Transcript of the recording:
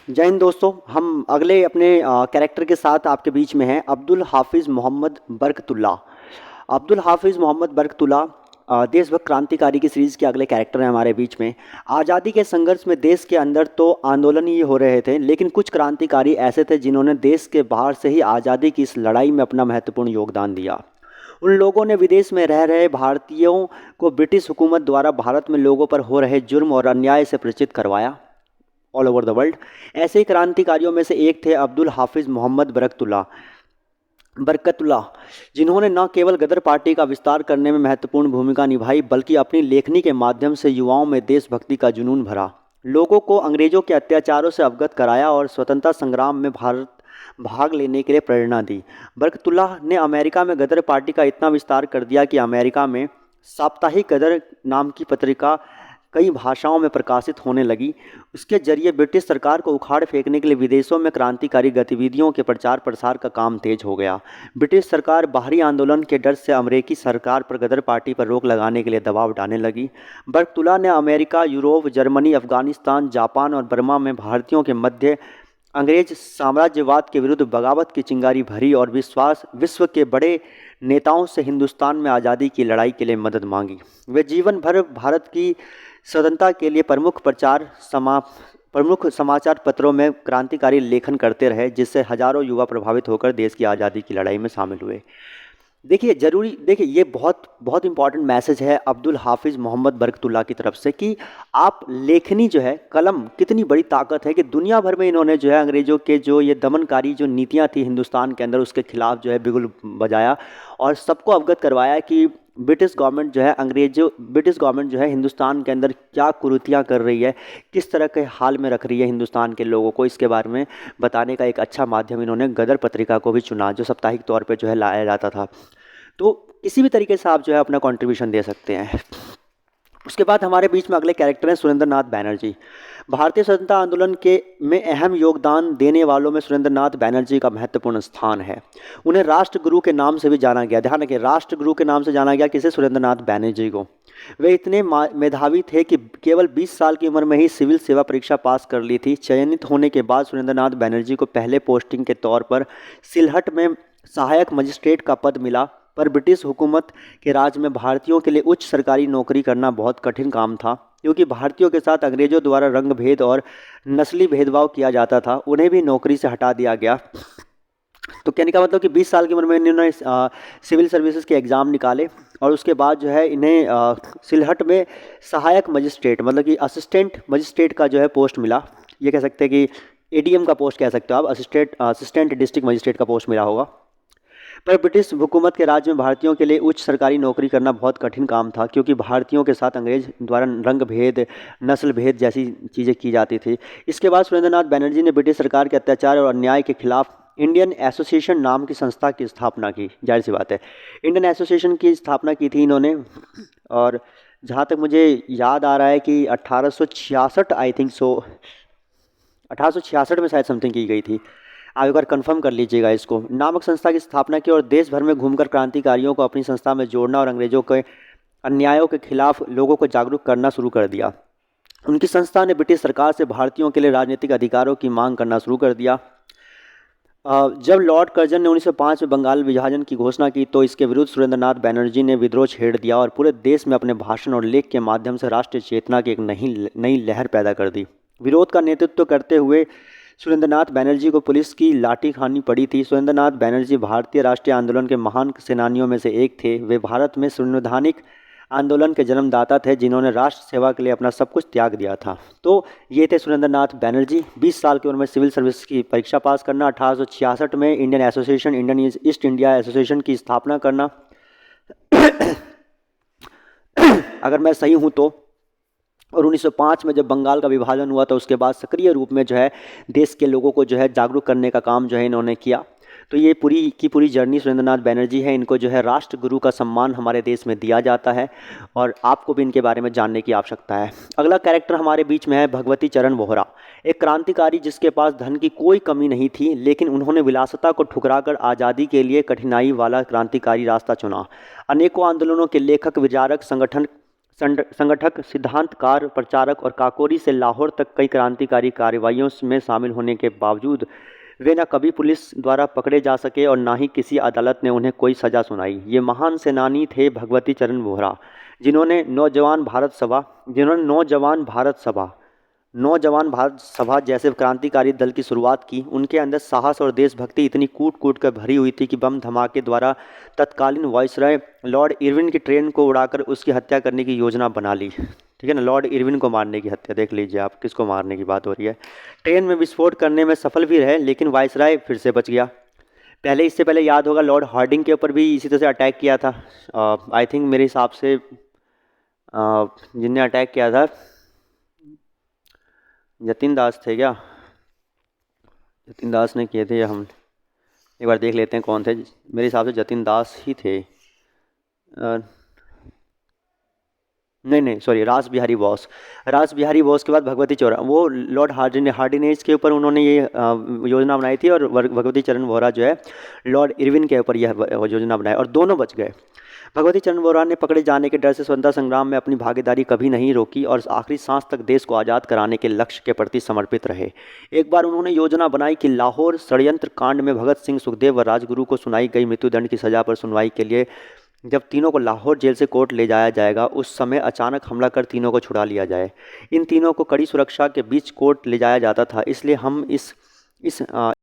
जय हिंद दोस्तों। हम अगले अपने कैरेक्टर के साथ आपके बीच में हैं अब्दुल हाफिज़ मोहम्मद बरकतुल्ला। अब्दुल हाफिज़ मोहम्मद बरकतुल्ला देशभक्त क्रांतिकारी की सीरीज़ के अगले कैरेक्टर हैं हमारे बीच में। आज़ादी के संघर्ष में देश के अंदर तो आंदोलन ही हो रहे थे, लेकिन कुछ क्रांतिकारी ऐसे थे जिन्होंने देश के बाहर से ही आज़ादी की इस लड़ाई में अपना महत्वपूर्ण योगदान दिया। उन लोगों ने विदेश में रह रहे भारतीयों को ब्रिटिश हुकूमत द्वारा भारत में लोगों पर हो रहे जुर्म और अन्याय से परिचित करवाया ऑल ओवर द वर्ल्ड। ऐसे ही क्रांतिकारियों में से एक थे अब्दुल हाफिज़ मोहम्मद बरकतुल्ला, जिन्होंने न केवल गदर पार्टी का विस्तार करने में महत्वपूर्ण भूमिका निभाई, बल्कि अपनी लेखनी के माध्यम से युवाओं में देशभक्ति का जुनून भरा, लोगों को अंग्रेज़ों के अत्याचारों से अवगत कराया और स्वतंत्रता संग्राम में भारत भाग लेने के लिए प्रेरणा दी। बरकतुल्ला ने अमेरिका में गदर पार्टी का इतना विस्तार कर दिया कि अमेरिका में साप्ताहिक गदर नाम की पत्रिका कई भाषाओं में प्रकाशित होने लगी। उसके जरिए ब्रिटिश सरकार को उखाड़ फेंकने के लिए विदेशों में क्रांतिकारी गतिविधियों के प्रचार प्रसार का काम तेज हो गया। ब्रिटिश सरकार बाहरी आंदोलन के डर से अमेरिकी सरकार पर गदर पार्टी पर रोक लगाने के लिए दबाव डालने लगी। बरकतुल्ला ने America, Europe, Germany, Afghanistan, Japan और बर्मा में भारतीयों के मध्य अंग्रेज साम्राज्यवाद के विरुद्ध बगावत की चिंगारी भरी और विश्व के बड़े नेताओं से हिंदुस्तान में आज़ादी की लड़ाई के लिए मदद मांगी। वे जीवन भर भारत की स्वतंत्रता के लिए प्रमुख समाचार पत्रों में क्रांतिकारी लेखन करते रहे, जिससे हजारों युवा प्रभावित होकर देश की आज़ादी की लड़ाई में शामिल हुए। देखिए ये बहुत बहुत इंपॉर्टेंट मैसेज है अब्दुल हाफिज़ मोहम्मद बरकतुल्ला की तरफ से कि आप लेखनी जो है, कलम कितनी बड़ी ताकत है कि दुनिया भर में इन्होंने जो है अंग्रेज़ों के जो ये दमनकारी जो नीतियाँ थी हिंदुस्तान के अंदर, उसके खिलाफ जो है बिगुल बजाया और सबको अवगत करवाया कि ब्रिटिश गवर्नमेंट जो है हिंदुस्तान के अंदर क्या कुरीतियाँ कर रही है, किस तरह के हाल में रख रही है हिंदुस्तान के लोगों को। इसके बारे में बताने का एक अच्छा माध्यम इन्होंने गदर पत्रिका को भी चुना, जो साप्ताहिक तौर पे जो है लाया जाता था। तो किसी भी तरीके से आप जो है अपना कंट्रीब्यूशन दे सकते हैं। उसके बाद हमारे बीच में अगले कैरेक्टर हैं सुरेंद्र नाथ बैनर्जी। भारतीय स्वतंत्रता आंदोलन के में अहम योगदान देने वालों में सुरेंद्र नाथ बैनर्जी का महत्वपूर्ण स्थान है। उन्हें राष्ट्रगुरु के नाम से भी जाना गया। ध्यान रखिए, राष्ट्रगुरु के नाम से जाना गया किसे? सुरेंद्र नाथ बैनर्जी को। वे इतने मेधावी थे कि केवल 20 साल की उम्र में ही सिविल सेवा परीक्षा पास कर ली थी। चयनित होने के बाद सुरेंद्र नाथ बैनर्जी को पहले पोस्टिंग के तौर पर सिलहट में सहायक मजिस्ट्रेट का पद मिला, पर ब्रिटिश हुकूमत के राज में भारतीयों के लिए उच्च सरकारी नौकरी करना बहुत कठिन काम था, क्योंकि भारतीयों के साथ अंग्रेजों द्वारा रंग भेद और नस्ली भेदभाव किया जाता था। उन्हें भी नौकरी से हटा दिया गया। तो कहने का मतलब कि 20 साल की उम्र में इन्होंने सिविल सर्विसेज के एग्ज़ाम निकाले और उसके बाद जो है इन्हें सिलहट में सहायक मजिस्ट्रेट, मतलब कि असिस्टेंट मजिस्ट्रेट का जो है पोस्ट मिला। ये कह सकते हैं कि एडीएम का पोस्ट कह सकते हो आप, असिस्टेंट डिस्ट्रिक्ट मजिस्ट्रेट का पोस्ट मिला होगा। पर ब्रिटिश हुकूमत के राज्य में भारतीयों के लिए उच्च सरकारी नौकरी करना बहुत कठिन काम था, क्योंकि भारतीयों के साथ अंग्रेज द्वारा रंग भेद, नस्ल भेद जैसी चीज़ें की जाती थी। इसके बाद सुरेंद्र नाथ बैनर्जी ने ब्रिटिश सरकार के अत्याचार और अन्याय के खिलाफ इंडियन एसोसिएशन नाम की संस्था की स्थापना की। जाहिर सी बात है, इंडियन एसोसिएशन की स्थापना की थी इन्होंने, और जहाँ तक मुझे याद आ रहा है कि 1866 आई थिंक सो 1866 में शायद समथिंग की गई थी। आप एक बार कंफर्म कर लीजिएगा इसको। नामक संस्था की स्थापना की और देश भर में घूमकर क्रांतिकारियों को अपनी संस्था में जोड़ना और अंग्रेजों के अन्यायों के खिलाफ लोगों को जागरूक करना शुरू कर दिया। उनकी संस्था ने ब्रिटिश सरकार से भारतीयों के लिए राजनीतिक अधिकारों की मांग करना शुरू कर दिया। जब लॉर्ड कर्जन ने 1905 में बंगाल विभाजन की घोषणा की, तो इसके विरुद्ध सुरेंद्र नाथ बैनर्जी ने विद्रोह छेड़ दिया और पूरे देश में अपने भाषण और लेख के माध्यम से राष्ट्रीय चेतना की एक नई लहर पैदा कर दी। विरोध का नेतृत्व करते हुए सुरेंद्र नाथ बैनर्जी को पुलिस की लाठी खानी पड़ी थी। सुरेंद्र नाथ बैनर्जी भारतीय राष्ट्रीय आंदोलन के महान सेनानियों में से एक थे। वे भारत में संवैधानिक आंदोलन के जन्मदाता थे, जिन्होंने राष्ट्र सेवा के लिए अपना सब कुछ त्याग दिया था। तो ये थे सुरेंद्र नाथ बैनर्जी। 20 साल की उम्र में सिविल सर्विस की परीक्षा पास करना, 1866 में इंडियन ईस्ट इंडिया एसोसिएशन की स्थापना करना अगर मैं सही हूँ तो, और 1905 में जब बंगाल का विभाजन हुआ तो उसके बाद सक्रिय रूप में जो है देश के लोगों को जो है जागरूक करने का काम जो है इन्होंने किया। तो ये पूरी की पूरी जर्नी सुरेंद्र नाथ बैनर्जी है। इनको जो है राष्ट्रगुरु का सम्मान हमारे देश में दिया जाता है और आपको भी इनके बारे में जानने की आवश्यकता है। अगला कैरेक्टर हमारे बीच में है भगवती चरण वोहरा, एक क्रांतिकारी जिसके पास धन की कोई कमी नहीं थी, लेकिन उन्होंने विलासिता को ठुकराकर आज़ादी के लिए कठिनाई वाला क्रांतिकारी रास्ता चुना। अनेकों आंदोलनों के लेखक, विचारक, संगठक, सिद्धांतकार, प्रचारक और काकोरी से लाहौर तक कई क्रांतिकारी कार्रवाइयों में शामिल होने के बावजूद वे न कभी पुलिस द्वारा पकड़े जा सके और ना ही किसी अदालत ने उन्हें कोई सज़ा सुनाई। ये महान सेनानी थे भगवती चरण वोहरा, जिन्होंने नौजवान भारत सभा जैसे क्रांतिकारी दल की शुरुआत की। उनके अंदर साहस और देशभक्ति इतनी कूट कूट कर भरी हुई थी कि बम धमाके द्वारा तत्कालीन वायसराय लॉर्ड इरविन की ट्रेन को उड़ाकर उसकी हत्या करने की योजना बना ली। ठीक है ना, लॉर्ड इरविन को मारने की हत्या, देख लीजिए आप किसको मारने की बात हो रही है। ट्रेन में विस्फोट करने में सफल भी रहे, लेकिन वायसराय फिर से बच गया। इससे पहले याद होगा लॉर्ड हार्डिंग के ऊपर भी इसी तरह से अटैक किया था। आई थिंक मेरे हिसाब से जिनने अटैक किया था जतिन दास थे क्या? जतिन दास ने किए थे या हम एक बार देख लेते हैं कौन थे। मेरे हिसाब से जतिन दास ही थे। नहीं सॉरी, रास बिहारी बोस। रास बिहारी बोस के बाद भगवती चौरा, वो लॉर्ड हार्डिनेज के ऊपर उन्होंने ये योजना बनाई थी, और भगवती चरण वोहरा जो है लॉर्ड इरविन के ऊपर यह योजना बनाई, और दोनों बच गए। भगवती चरण वोहरा ने पकड़े जाने के डर से स्वतंत्रता संग्राम में अपनी भागीदारी कभी नहीं रोकी और आखिरी सांस तक देश को आज़ाद कराने के लक्ष्य के प्रति समर्पित रहे। एक बार उन्होंने योजना बनाई कि लाहौर षड्यंत्र कांड में भगत सिंह, सुखदेव व राजगुरु को सुनाई गई मृत्युदंड की सज़ा पर सुनवाई के लिए जब तीनों को लाहौर जेल से कोर्ट ले जाया जाएगा, उस समय अचानक हमला कर तीनों को छुड़ा लिया जाए। इन तीनों को कड़ी सुरक्षा के बीच कोर्ट ले जाया जाता था, इसलिए हम इस